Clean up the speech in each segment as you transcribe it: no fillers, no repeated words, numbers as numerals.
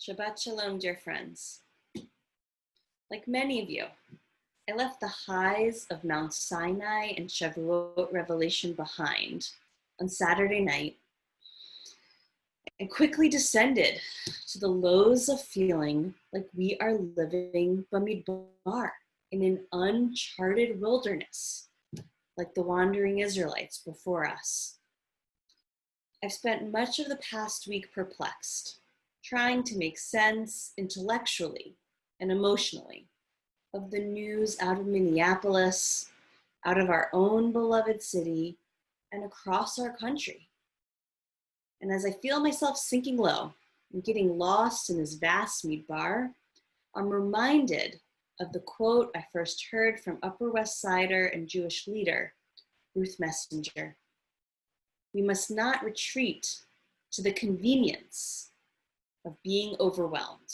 Shabbat Shalom, dear friends. Like many of you, I left the highs of Mount Sinai and Shavuot revelation behind on Saturday night and quickly descended to the lows of feeling like we are living Bamidbar in an uncharted wilderness, like the wandering Israelites before us. I've spent much of the past week perplexed, trying to make sense intellectually and emotionally of the news out of Minneapolis, out of our own beloved city, and across our country. And as I feel myself sinking low and getting lost in this vast midbar, I'm reminded of the quote I first heard from Upper West Sider and Jewish leader, Ruth Messenger. We must not retreat to the convenience of being overwhelmed.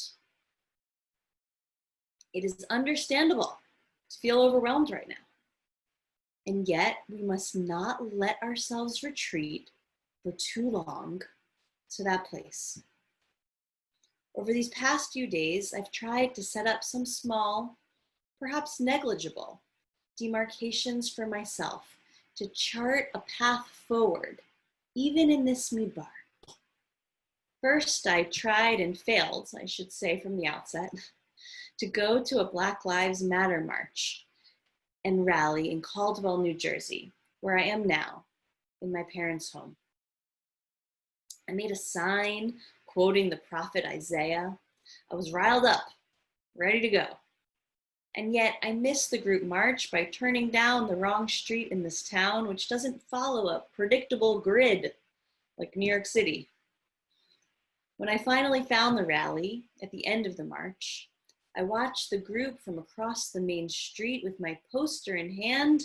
It is understandable to feel overwhelmed right now. And yet we must not let ourselves retreat for too long to that place. Over these past few days, I've tried to set up some small, perhaps negligible, demarcations for myself to chart a path forward, even in this midbar. First, I tried and failed, I should say from the outset, to go to a Black Lives Matter march and rally in Caldwell, New Jersey, where I am now, in my parents' home. I made a sign quoting the prophet Isaiah. I was riled up, ready to go. And yet I missed the group march by turning down the wrong street in this town, which doesn't follow a predictable grid like New York City. When I finally found the rally at the end of the march, I watched the group from across the main street with my poster in hand,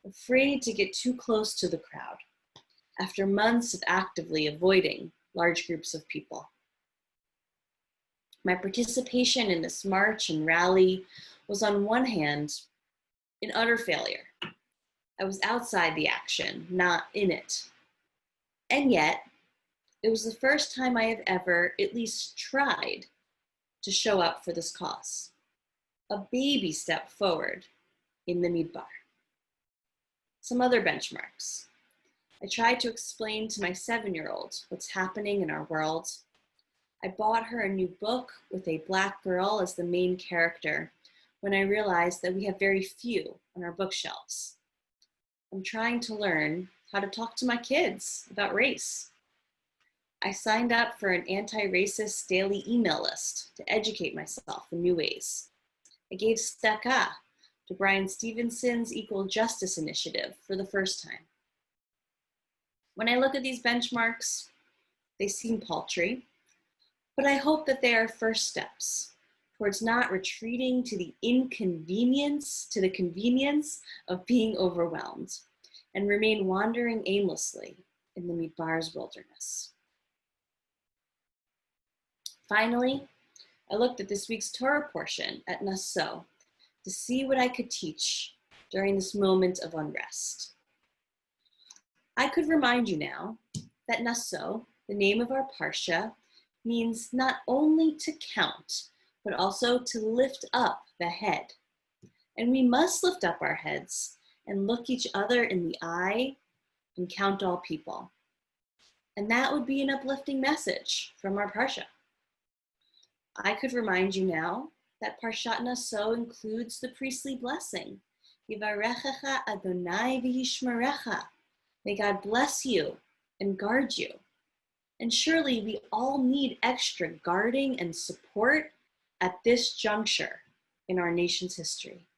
afraid to get too close to the crowd, after months of actively avoiding large groups of people. My participation in this march and rally was on one hand an utter failure. I was outside the action, not in it. And yet, it was the first time I have ever at least tried to show up for this cause. A baby step forward in the midbar. Some other benchmarks. I tried to explain to my 7-year-old what's happening in our world. I bought her a new book with a Black girl as the main character when I realized that we have very few on our bookshelves. I'm trying to learn how to talk to my kids about race. I signed up for an anti-racist daily email list to educate myself in new ways. I gave tzedakah to Brian Stevenson's Equal Justice Initiative for the first time. When I look at these benchmarks, they seem paltry, but I hope that they are first steps towards not retreating to the convenience of being overwhelmed and remain wandering aimlessly in the midbar's wilderness. Finally, I looked at this week's Torah portion at Naso to see what I could teach during this moment of unrest. I could remind you now that Naso, the name of our parsha, means not only to count, but also to lift up the head. And we must lift up our heads and look each other in the eye and count all people. And that would be an uplifting message from our parsha. I could remind you now that parshat Naso includes the priestly blessing. Yivarechecha Adonai v'yishmerecha. May God bless you and guard you. And surely we all need extra guarding and support at this juncture in our nation's history.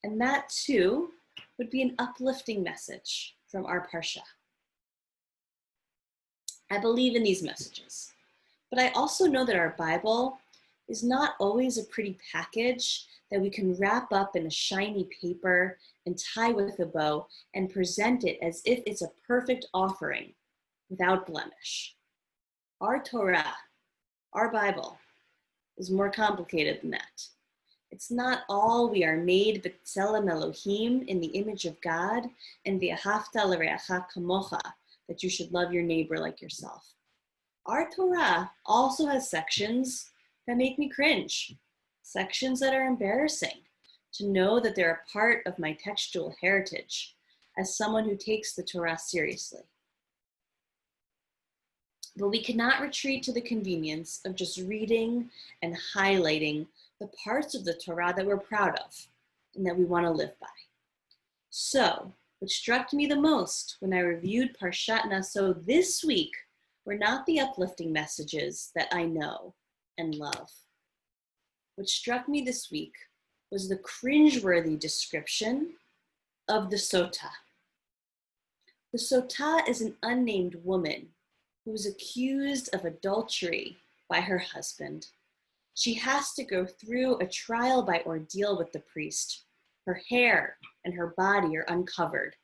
And that too would be an uplifting message from our parsha. I believe in these messages, but I also know that our Bible is not always a pretty package that we can wrap up in a shiny paper and tie with a bow and present it as if it's a perfect offering without blemish. Our Torah, our Bible, is more complicated than that. It's not all we are made b'tselem Elohim, in the image of God, and v'ahavta l'reacha kamocha, that you should love your neighbor like yourself. our Torah also has sections that make me cringe, sections that are embarrassing, to know that they're a part of my textual heritage as someone who takes the Torah seriously. But we cannot retreat to the convenience of just reading and highlighting the parts of the Torah that we're proud of and that we want to live by. So, what struck me the most when I reviewed parshat Naso this week were not the uplifting messages that I know and love. What struck me this week was the cringeworthy description of the SOTA. The SOTA is an unnamed woman who was accused of adultery by her husband. She has to go through a trial by ordeal with the priest. Her hair and her body are uncovered.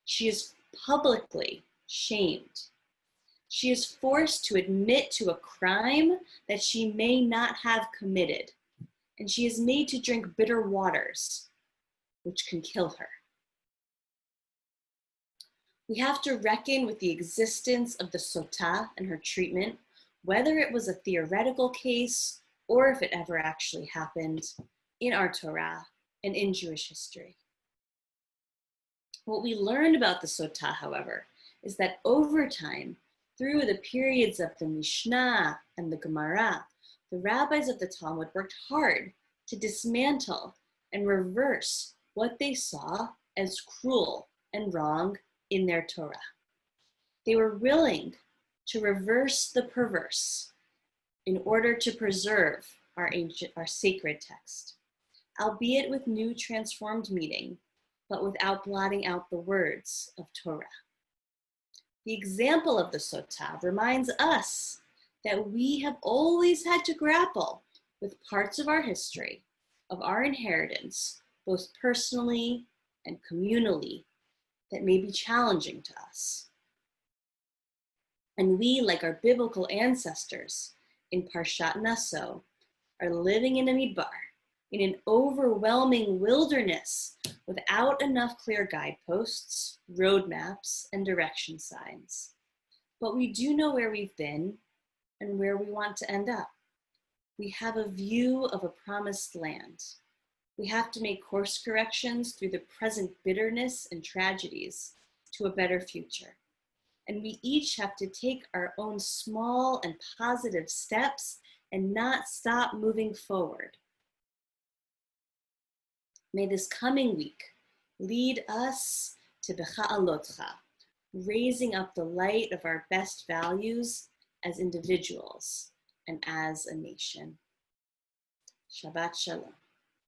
She is publicly shamed. She is forced to admit to a crime that she may not have committed, and she is made to drink bitter waters, which can kill her. We have to reckon with the existence of the SOTA and her treatment, whether it was a theoretical case or if it ever actually happened in our Torah and in Jewish history. What we learned about the SOTA, however, is that over time, through the periods of the Mishnah and the Gemara, the rabbis of the Talmud worked hard to dismantle and reverse what they saw as cruel and wrong in their Torah. They were willing to reverse the perverse in order to preserve our sacred text, albeit with new transformed meaning, but without blotting out the words of Torah. The example of the SOTA reminds us that we have always had to grapple with parts of our history, of our inheritance, both personally and communally, that may be challenging to us. And we, like our biblical ancestors in parshat Naso, are living in a midbar, in an overwhelming wilderness without enough clear guideposts, roadmaps, and direction signs. But we do know where we've been and where we want to end up. We have a view of a promised land. We have to make course corrections through the present bitterness and tragedies to a better future. And we each have to take our own small and positive steps and not stop moving forward. May this coming week lead us to B'cha'alotcha, raising up the light of our best values as individuals and as a nation. Shabbat Shalom.